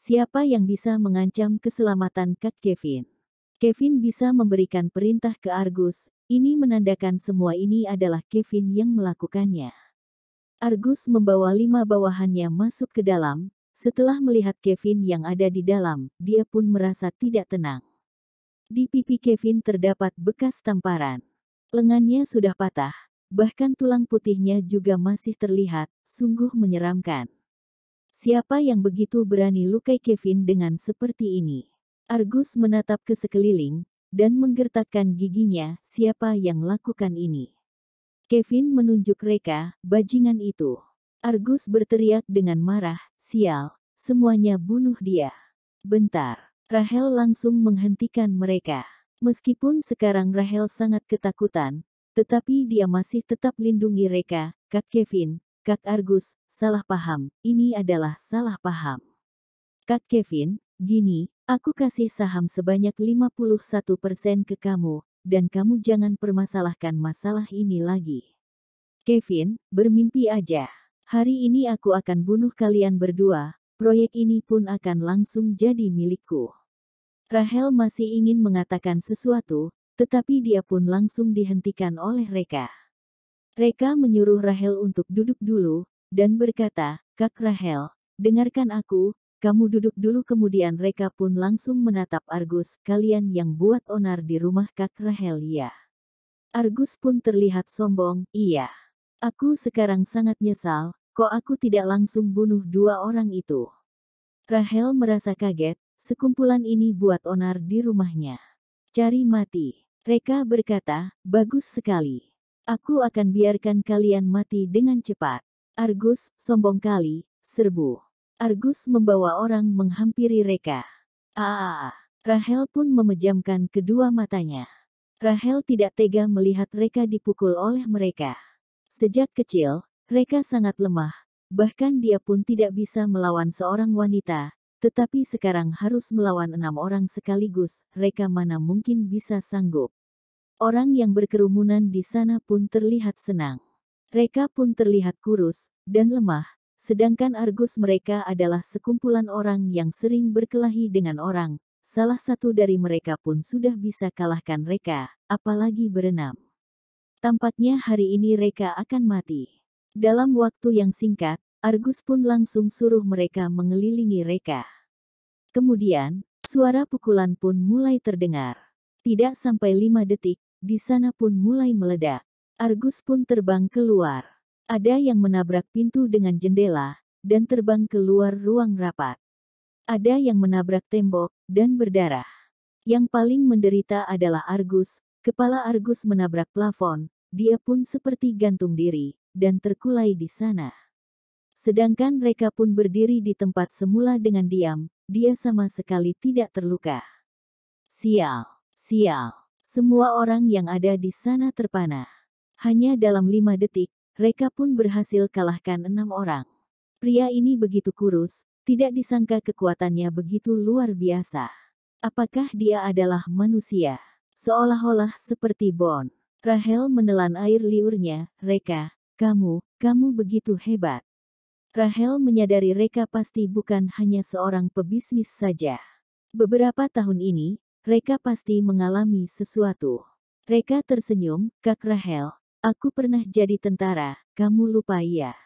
Siapa yang bisa mengancam keselamatan Kak Kevin? Kevin bisa memberikan perintah ke Argus, ini menandakan semua ini adalah Kevin yang melakukannya. Argus membawa 5 bawahannya masuk ke dalam. Setelah melihat Kevin yang ada di dalam, dia pun merasa tidak tenang. Di pipi Kevin terdapat bekas tamparan. Lengannya sudah patah, bahkan tulang putihnya juga masih terlihat, sungguh menyeramkan. Siapa yang begitu berani lukai Kevin dengan seperti ini? Argus menatap ke sekeliling, dan menggertakkan giginya, siapa yang lakukan ini? Kevin menunjuk Reka, bajingan itu. Argus berteriak dengan marah, sial, semuanya bunuh dia. Bentar, Rahel langsung menghentikan mereka. Meskipun sekarang Rahel sangat ketakutan, tetapi dia masih tetap lindungi Reka, Kak Kevin. Kak Argus, salah paham, ini adalah salah paham. Kak Kevin, gini, aku kasih saham sebanyak 51% ke kamu, dan kamu jangan permasalahkan masalah ini lagi. Kevin, bermimpi aja. Hari ini aku akan bunuh kalian berdua, proyek ini pun akan langsung jadi milikku. Rahel masih ingin mengatakan sesuatu, tetapi dia pun langsung dihentikan oleh Reka. Reka menyuruh Rahel untuk duduk dulu, dan berkata, Kak Rahel, dengarkan aku, kamu duduk dulu. Kemudian Reka pun langsung menatap Argus, kalian yang buat onar di rumah Kak Rahel ya. Argus pun terlihat sombong, iya. Aku sekarang sangat nyesal, kok aku tidak langsung bunuh 2 orang itu. Rahel merasa kaget, sekumpulan ini buat onar di rumahnya. Cari mati. Reka berkata, bagus sekali. Aku akan biarkan kalian mati dengan cepat. Argus, sombong kali, serbu. Argus membawa orang menghampiri Reka. Rahel pun memejamkan kedua matanya. Rahel tidak tega melihat Reka dipukul oleh mereka. Sejak kecil, Reka sangat lemah, bahkan dia pun tidak bisa melawan seorang wanita, tetapi sekarang harus melawan 6 orang sekaligus, Reka mana mungkin bisa sanggup. Orang yang berkerumunan di sana pun terlihat senang. Reka pun terlihat kurus dan lemah, sedangkan Argus mereka adalah sekumpulan orang yang sering berkelahi dengan orang. Salah satu dari mereka pun sudah bisa kalahkan Reka, apalagi berenam. Tampaknya hari ini Reka akan mati. Dalam waktu yang singkat, Argus pun langsung suruh mereka mengelilingi Reka. Kemudian, suara pukulan pun mulai terdengar. Tidak sampai 5 detik, di sana pun mulai meledak. Argus pun terbang keluar. Ada yang menabrak pintu dengan jendela, dan terbang keluar ruang rapat. Ada yang menabrak tembok, dan berdarah. Yang paling menderita adalah Argus. Kepala Argus menabrak plafon, dia pun seperti gantung diri, dan terkulai di sana. Sedangkan Reka pun berdiri di tempat semula dengan diam, dia sama sekali tidak terluka. Sial, sial. Semua orang yang ada di sana terpana. Hanya dalam 5 detik, Reka pun berhasil kalahkan 6 orang. Pria ini begitu kurus, tidak disangka kekuatannya begitu luar biasa. Apakah dia adalah manusia? Seolah-olah seperti Bond. Rahel menelan air liurnya, Reka, kamu begitu hebat. Rahel menyadari Reka pasti bukan hanya seorang pebisnis saja. Beberapa tahun ini, Reka pasti mengalami sesuatu. Reka tersenyum, Kak Rahel, aku pernah jadi tentara, kamu lupa ya?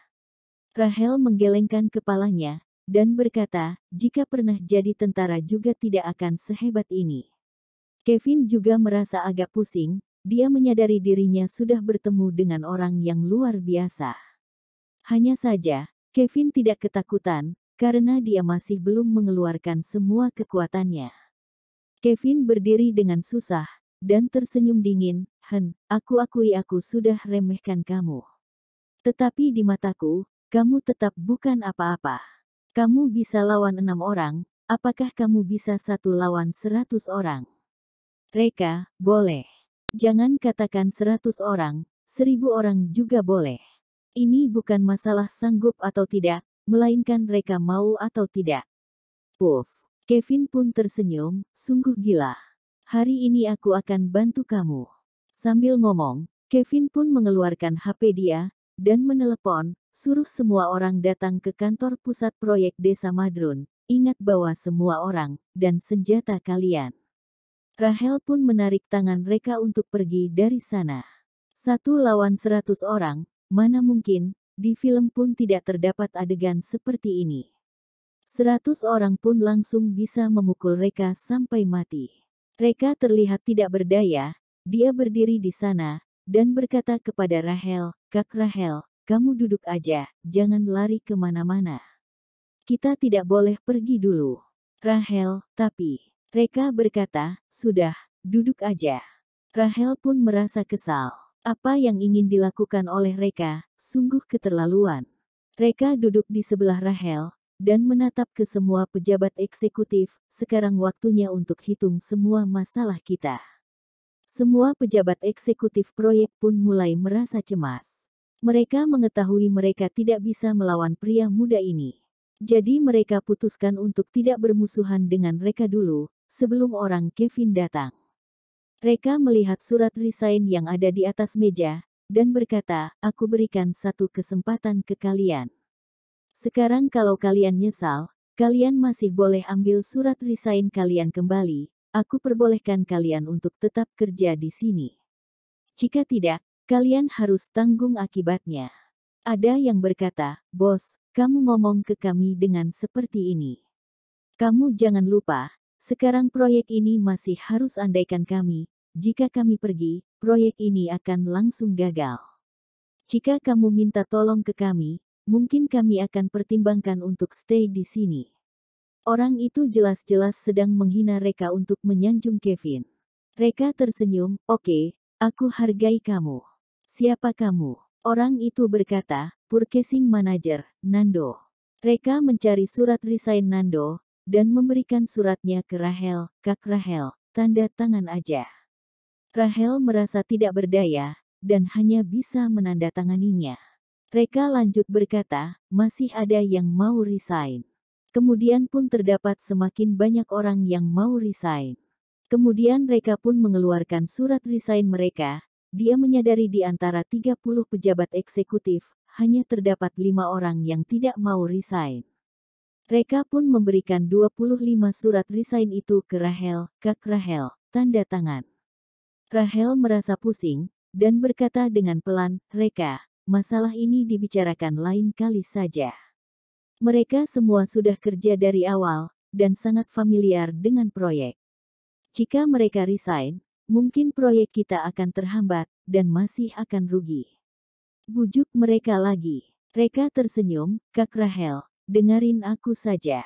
Rahel menggelengkan kepalanya, dan berkata, jika pernah jadi tentara juga tidak akan sehebat ini. Kevin juga merasa agak pusing, dia menyadari dirinya sudah bertemu dengan orang yang luar biasa. Hanya saja, Kevin tidak ketakutan, karena dia masih belum mengeluarkan semua kekuatannya. Kevin berdiri dengan susah, dan tersenyum dingin, aku akui aku sudah remehkan kamu. Tetapi di mataku, kamu tetap bukan apa-apa. Kamu bisa lawan 6 orang, apakah kamu bisa 1 lawan 100 orang? Reka, boleh. Jangan katakan 100 orang, 1000 orang juga boleh. Ini bukan masalah sanggup atau tidak, melainkan Reka mau atau tidak. Puff. Kevin pun tersenyum, sungguh gila. Hari ini aku akan bantu kamu. Sambil ngomong, Kevin pun mengeluarkan HP dia, dan menelepon, suruh semua orang datang ke kantor pusat proyek Desa Madrun. ingat bawa semua orang dan senjata kalian. Rahel pun menarik tangan Reka untuk pergi dari sana. 1 lawan 100 orang, mana mungkin, di film pun tidak terdapat adegan seperti ini. 100 orang pun langsung bisa memukul Reka sampai mati. Reka terlihat tidak berdaya, dia berdiri di sana, dan berkata kepada Rahel, "Kak Rahel, kamu duduk aja, jangan lari kemana-mana. Kita tidak boleh pergi dulu." Rahel, tapi, Reka berkata, "Sudah, duduk aja." Rahel pun merasa kesal. Apa yang ingin dilakukan oleh Reka, sungguh keterlaluan. Reka duduk di sebelah Rahel, dan menatap ke semua pejabat eksekutif, sekarang waktunya untuk hitung semua masalah kita. Semua pejabat eksekutif proyek pun mulai merasa cemas. Mereka mengetahui mereka tidak bisa melawan pria muda ini. Jadi mereka putuskan untuk tidak bermusuhan dengan Reka dulu, sebelum orang Kevin datang. Reka melihat surat resign yang ada di atas meja, dan berkata, "Aku berikan satu kesempatan ke kalian. Sekarang kalau kalian nyesal, kalian masih boleh ambil surat resign kalian kembali, aku perbolehkan kalian untuk tetap kerja di sini. Jika tidak, kalian harus tanggung akibatnya." Ada yang berkata, "Bos, kamu ngomong ke kami dengan seperti ini. Kamu jangan lupa, sekarang proyek ini masih harus andaikan kami. Jika kami pergi, proyek ini akan langsung gagal. Jika kamu minta tolong ke kami, mungkin kami akan pertimbangkan untuk stay di sini." Orang itu jelas-jelas sedang menghina Reka untuk menyanjung Kevin. Reka tersenyum, "Oke, aku hargai kamu. Siapa kamu?" Orang itu berkata, "Purchasing Manager, Nando." Reka mencari surat resign Nando, dan memberikan suratnya ke Rahel. "Kak Rahel, tanda tangan aja." Rahel merasa tidak berdaya, dan hanya bisa menandatanganinya. Reka lanjut berkata, "Masih ada yang mau resign." Kemudian pun terdapat semakin banyak orang yang mau resign. Kemudian Reka pun mengeluarkan surat resign mereka. Dia menyadari di antara 30 pejabat eksekutif, hanya terdapat 5 orang yang tidak mau resign. Reka pun memberikan 25 surat resign itu ke Rahel. "Kak Rahel, tanda tangan." Rahel merasa pusing, dan berkata dengan pelan, "Reka, masalah ini dibicarakan lain kali saja. Mereka semua sudah kerja dari awal, dan sangat familiar dengan proyek. Jika mereka resign, mungkin proyek kita akan terhambat, dan masih akan rugi. Bujuk mereka lagi." Reka tersenyum, "Kak Rahel, dengarin aku saja.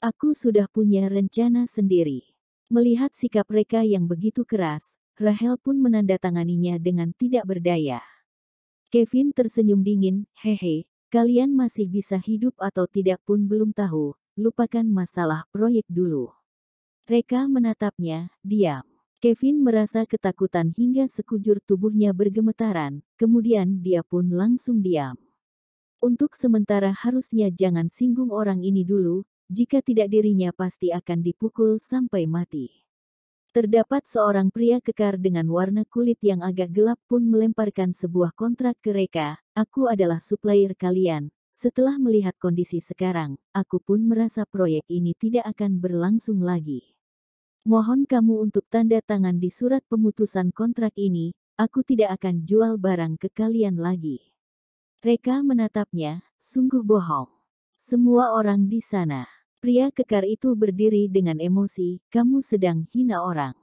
Aku sudah punya rencana sendiri." Melihat sikap Reka yang begitu keras, Rahel pun menandatanganinya dengan tidak berdaya. Kevin tersenyum dingin, "Hehe, kalian masih bisa hidup atau tidak pun belum tahu, lupakan masalah proyek dulu." Reka menatapnya, diam. Kevin merasa ketakutan hingga sekujur tubuhnya bergemetaran, kemudian dia pun langsung diam. Untuk sementara harusnya jangan singgung orang ini dulu, jika tidak dirinya pasti akan dipukul sampai mati. Terdapat seorang pria kekar dengan warna kulit yang agak gelap pun melemparkan sebuah kontrak ke Reka. "Aku adalah supplier kalian. Setelah melihat kondisi sekarang, aku pun merasa proyek ini tidak akan berlangsung lagi. Mohon kamu untuk tanda tangan di surat pemutusan kontrak ini, aku tidak akan jual barang ke kalian lagi." Reka menatapnya, sungguh bohong. Semua orang di sana. Pria kekar itu berdiri dengan emosi, "Kamu sedang hina orang."